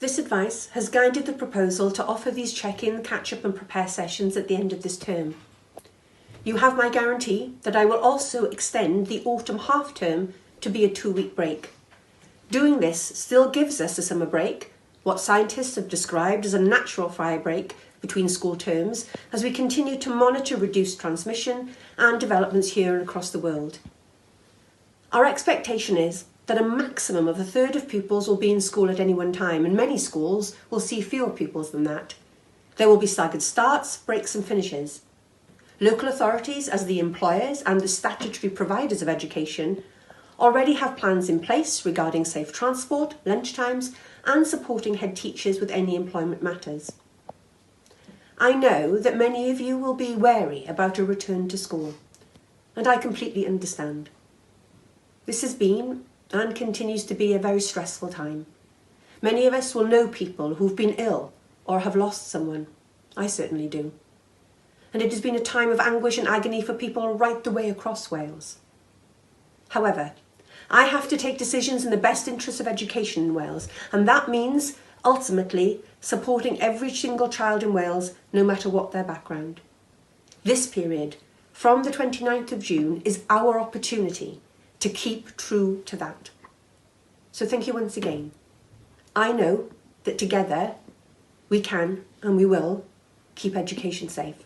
This advice has guided the proposal to offer these check-in, catch-up and prepare sessions at the end of this term. You have my guarantee that I will also extend the autumn half-term to be a 2-week break. Doing this still gives us a summer break, what scientists have described as a natural fire break between school terms, as we continue to monitor reduced transmission and developments here and across the world. Our expectation is that a maximum of a third of pupils will be in school at any one time, and many schools will see fewer pupils than that. There will be staggered starts, breaks and finishes. Local authorities, as the employers and the statutory providers of education, already have plans in place regarding safe transport, lunchtimes and supporting head teachers with any employment matters. I know that many of you will be wary about a return to school, and I completely understand. This has been and continues to be a very stressful time. Many of us will know people who've been ill or have lost someone. I certainly do. And it has been a time of anguish and agony for people right the way across Wales. However, I have to take decisions in the best interests of education in Wales, and that means ultimately supporting every single child in Wales, no matter what their background. This period, from the 29th of June, is our opportunity to keep true to that. So thank you once again. I know that together we can and we will keep education safe.